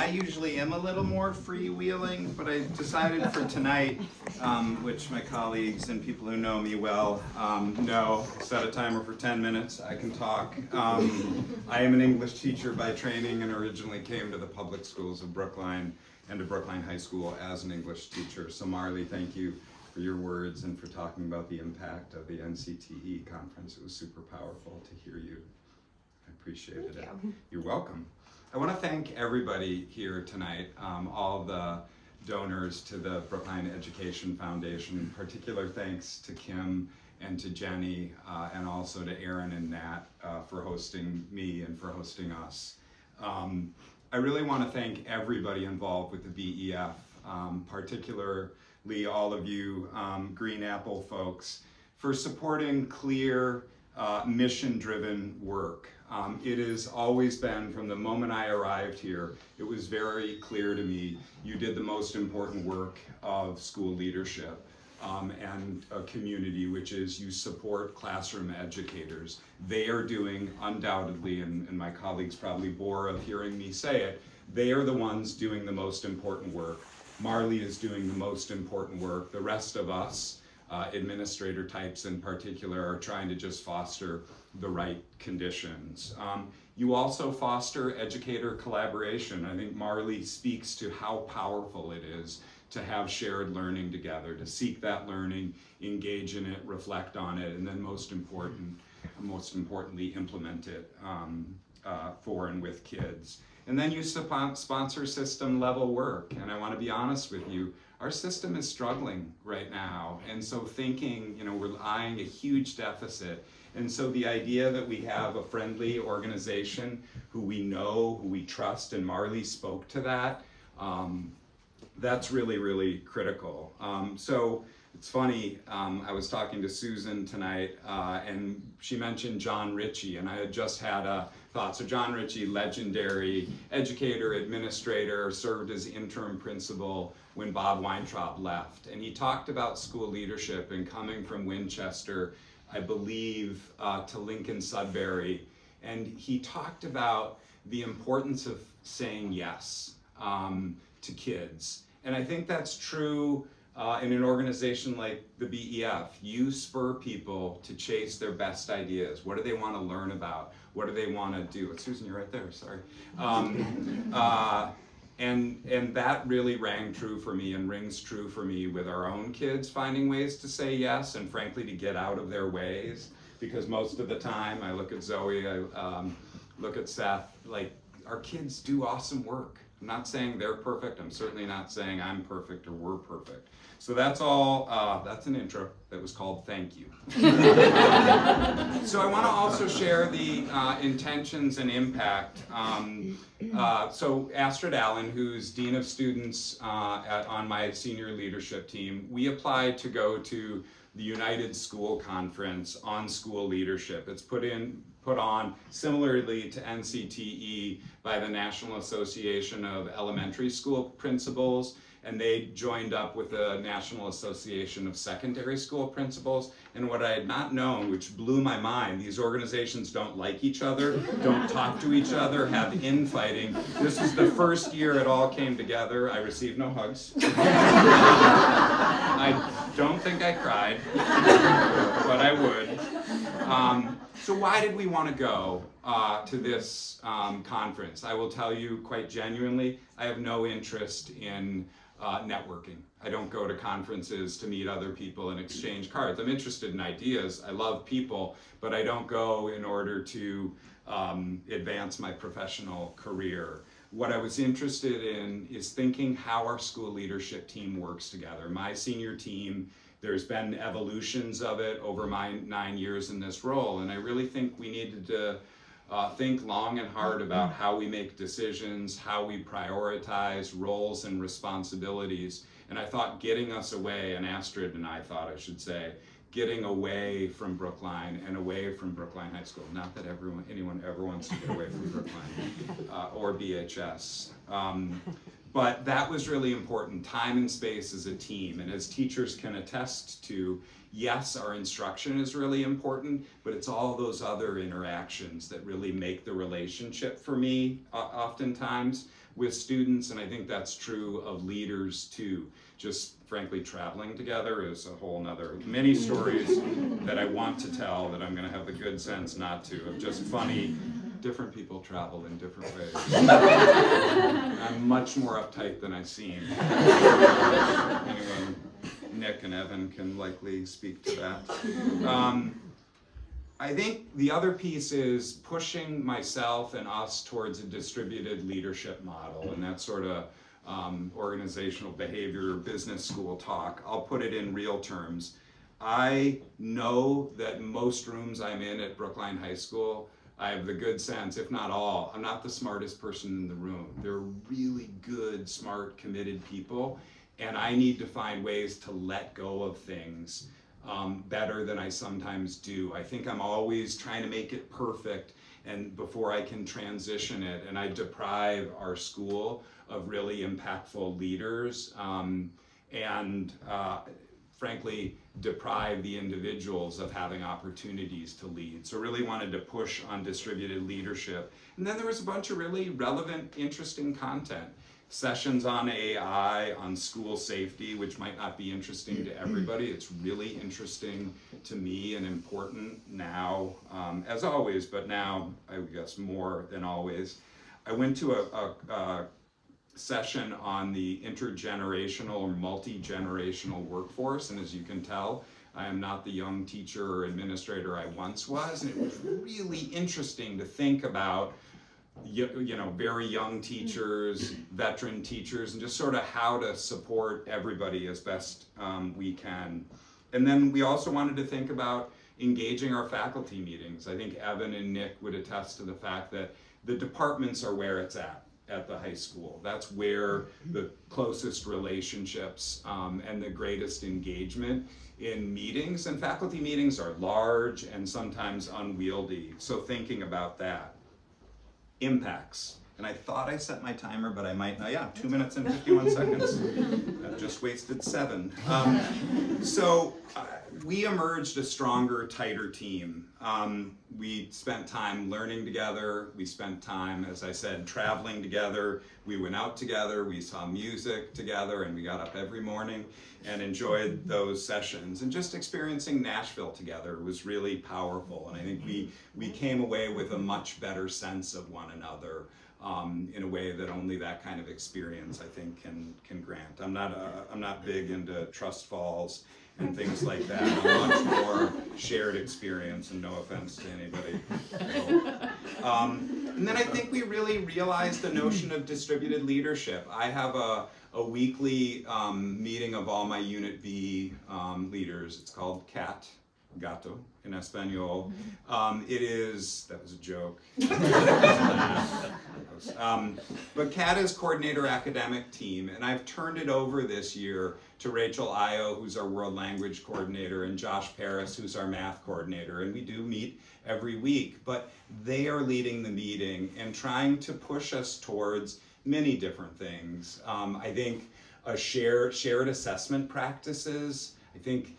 I usually am a little more freewheeling, but I decided for tonight, which my colleagues and people who know me well know, set a timer for 10 minutes, I can talk. I am an English teacher by training and originally came to the public schools of Brookline and to Brookline High School as an English teacher. So Marley, thank you for your words and for talking about the impact of the NCTE conference. It was super powerful to hear you. I appreciated it. You're welcome. I want to thank everybody here tonight, all the donors to the Brookline Education Foundation. In particular, thanks to Kim and to Jenny and also to Aaron and Nat for hosting me and for hosting us. I really want to thank everybody involved with the BEF, particularly all of you Green Apple folks, for supporting clear, mission-driven work. It has always been, from the moment I arrived here, it was very clear to me you did the most important work of school leadership and a community, which is you support classroom educators. They are doing, undoubtedly, and my colleagues probably bore of hearing me say it, they are the ones doing the most important work. Marley is doing the most important work. The rest of us, administrator types in particular, are trying to just foster the right conditions. You also foster educator collaboration. I think Marley speaks to how powerful it is to have shared learning together, to seek that learning, engage in it, reflect on it, and then most importantly, implement it for and with kids. And then you sponsor system level work. And I want to be honest with you, our system is struggling right now. And so thinking, we're eyeing a huge deficit. And so the idea that we have a friendly organization who we know, who we trust, and Marley spoke to that, that's really, really critical. So it's funny, I was talking to Susan tonight, and she mentioned John Ritchie, and I had just had a thought. So John Ritchie, legendary educator, administrator, served as interim principal when Bob Weintraub left. And he talked about school leadership and coming from Winchester, I believe, to Lincoln Sudbury. And he talked about the importance of saying yes to kids. And I think that's true in an organization like the BEF. You spur people to chase their best ideas. What do they want to learn about? What do they want to do? Susan, you're right there, sorry. And that really rang true for me and rings true for me with our own kids finding ways to say yes and frankly to get out of their ways. Because most of the time, I look at Zoe, I look at Seth, like our kids do awesome work. I'm not saying they're perfect. I'm certainly not saying I'm perfect or we're perfect. So that's all, that's an intro that was called Thank You. So I want to also share the intentions and impact. So Astrid Allen, who's Dean of Students on my senior leadership team, we applied to go to the United School Conference on School Leadership. It's put on similarly to NCTE by the National Association of Elementary School Principals, and they joined up with the National Association of Secondary School Principals. And what I had not known, which blew my mind, these organizations don't like each other, don't talk to each other, have infighting. This is the first year it all came together. I received no hugs. I don't think I cried, but I would. So why did we want to go to this conference? I will tell you quite genuinely, I have no interest in networking. I don't go to conferences to meet other people and exchange cards. I'm interested in ideas. I love people, but I don't go in order to advance my professional career. What I was interested in is thinking how our school leadership team works together. My senior team, there's been evolutions of it over my 9 years in this role, and I really think we needed to think long and hard about how we make decisions, how we prioritize roles and responsibilities. And I thought getting us away, and Astrid and I thought, I should say, getting away from Brookline and away from Brookline High School. Not that anyone ever wants to get away from Brookline or BHS. But that was really important. Time and space as a team. And as teachers can attest to, yes, our instruction is really important, but it's all those other interactions that really make the relationship for me oftentimes. with students, and I think that's true of leaders too. Just frankly, traveling together is a whole nother, many stories that I want to tell that I'm gonna have the good sense not to, of just funny, different people travel in different ways. I'm much more uptight than I seem. Anyway, Nick and Evan can likely speak to that. I think the other piece is pushing myself and us towards a distributed leadership model, and that sort of organizational behavior, business school talk. I'll put it in real terms. I know that most rooms I'm in at Brookline High School, I have the good sense, if not all, I'm not the smartest person in the room. They're really good, smart, committed people, and I need to find ways to let go of things better than I sometimes do. I think I'm always trying to make it perfect and before I can transition it, and I deprive our school of really impactful leaders and frankly deprive the individuals of having opportunities to lead. So really wanted to push on distributed leadership. And then there was a bunch of really relevant, interesting content. Sessions on AI, on school safety, which might not be interesting to everybody. It's really interesting to me and important now, as always, but now I guess more than always. I went to a session on the intergenerational or multi-generational workforce, and as you can tell, I am not the young teacher or administrator I once was, and it was really interesting to think about very young teachers, veteran teachers, and just sort of how to support everybody as best we can. And then we also wanted to think about engaging our faculty meetings. I think Evan and Nick would attest to the fact that the departments are where it's at the high school. That's where the closest relationships and the greatest engagement in meetings, and faculty meetings are large and sometimes unwieldy. So thinking about that. Impacts. And I thought I set my timer, but I might not. Yeah, 2 minutes and 51 seconds. I've just wasted 7. We emerged a stronger, tighter team. We spent time learning together. We spent time, as I said, traveling together. We went out together. We saw music together, and we got up every morning and enjoyed those sessions. And just experiencing Nashville together was really powerful. And I think we came away with a much better sense of one another in a way that only that kind of experience, I think, can grant. I'm not big into trust falls and things like that. I'm much more shared experience, and no offense to anybody. And then I think we really realized the notion of distributed leadership. I have a weekly meeting of all my Unit B leaders. It's called CAT, Gato in Espanol. That was a joke. But CAT is Coordinator Academic Team, and I've turned it over this year to Rachel Io, who's our World Language Coordinator, and Josh Paris, who's our Math Coordinator, and we do meet every week, but they are leading the meeting and trying to push us towards many different things. I think shared assessment practices. I think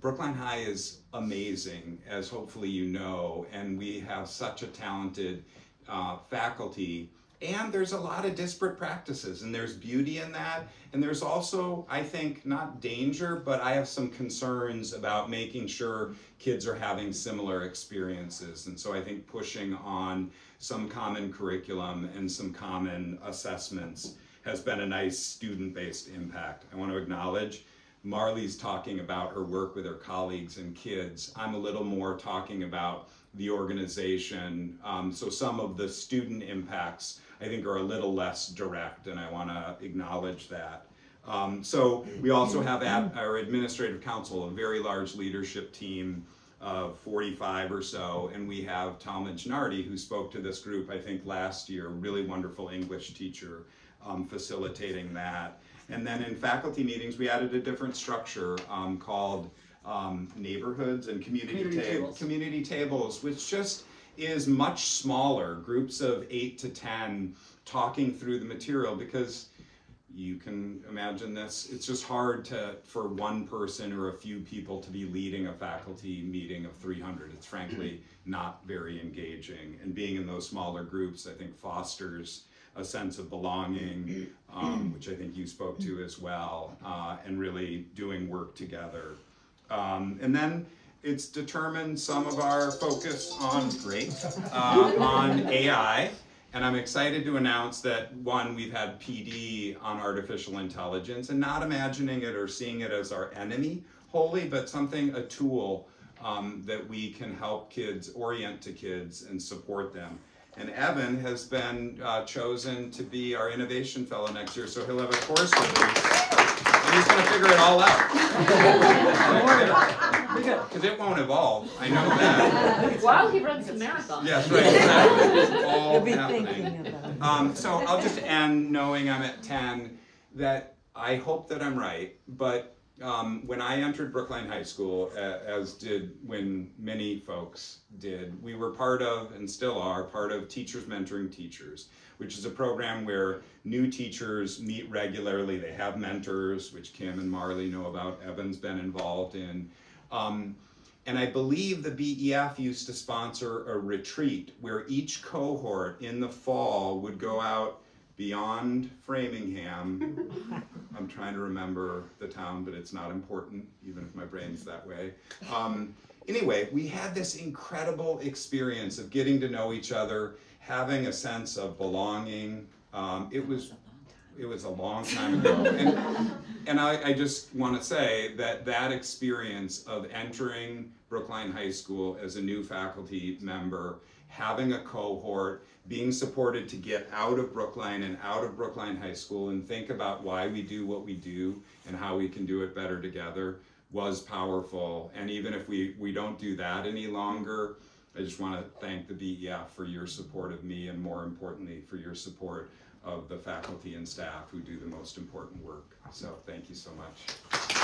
Brookline High is amazing, as hopefully you know, and we have such a talented faculty, and there's a lot of disparate practices, and there's beauty in that, and there's also, I think, not danger, but I have some concerns about making sure kids are having similar experiences, and so I think pushing on some common curriculum and some common assessments has been a nice student-based impact. I want to acknowledge Marley's talking about her work with her colleagues and kids. I'm a little more talking about the organization. So some of the student impacts, I think, are a little less direct, and I want to acknowledge that. So we also have at our administrative council a very large leadership team of 45 or so, and we have Talmadge Nardi, who spoke to this group, I think, last year, really wonderful English teacher, facilitating that. And then in faculty meetings, we added a different structure called neighborhoods and community tables, which just is much smaller, groups of 8 to 10 talking through the material, because you can imagine this, it's just hard for one person or a few people to be leading a faculty meeting of 300. It's frankly not very engaging, and being in those smaller groups, I think, fosters a sense of belonging, which I think you spoke to as well, and really doing work together. And then it's determined some of our focus on on AI. And I'm excited to announce that, one, we've had PD on artificial intelligence, and not imagining it or seeing it as our enemy wholly, but a tool that we can help kids, orient to kids, and support them. And Evan has been chosen to be our innovation fellow next year, so he'll have a course with me. And he's going to figure it all out. Because it won't evolve, I know that. While he runs the marathon. Yes, right, exactly. It's all You'll be happening. thinking about it. So I'll just end knowing I'm at 10, that I hope that I'm right, but when I entered Brookline High School, as did when many folks did, we were part of, and still are, part of Teachers Mentoring Teachers, which is a program where new teachers meet regularly. They have mentors, which Kim and Marley know about, Evan's been involved in. And I believe the BEF used to sponsor a retreat where each cohort in the fall would go out beyond Framingham. I'm trying to remember the town, but it's not important, even if my brain's that way. Anyway, we had this incredible experience of getting to know each other, having a sense of belonging. It was a long time ago. And I just want to say that experience of entering Brookline High School as a new faculty member, having a cohort, being supported to get out of Brookline and out of Brookline High School and think about why we do what we do and how we can do it better together was powerful. And even if we don't do that any longer, I just want to thank the BEF for your support of me, and more importantly, for your support of the faculty and staff who do the most important work. So thank you so much.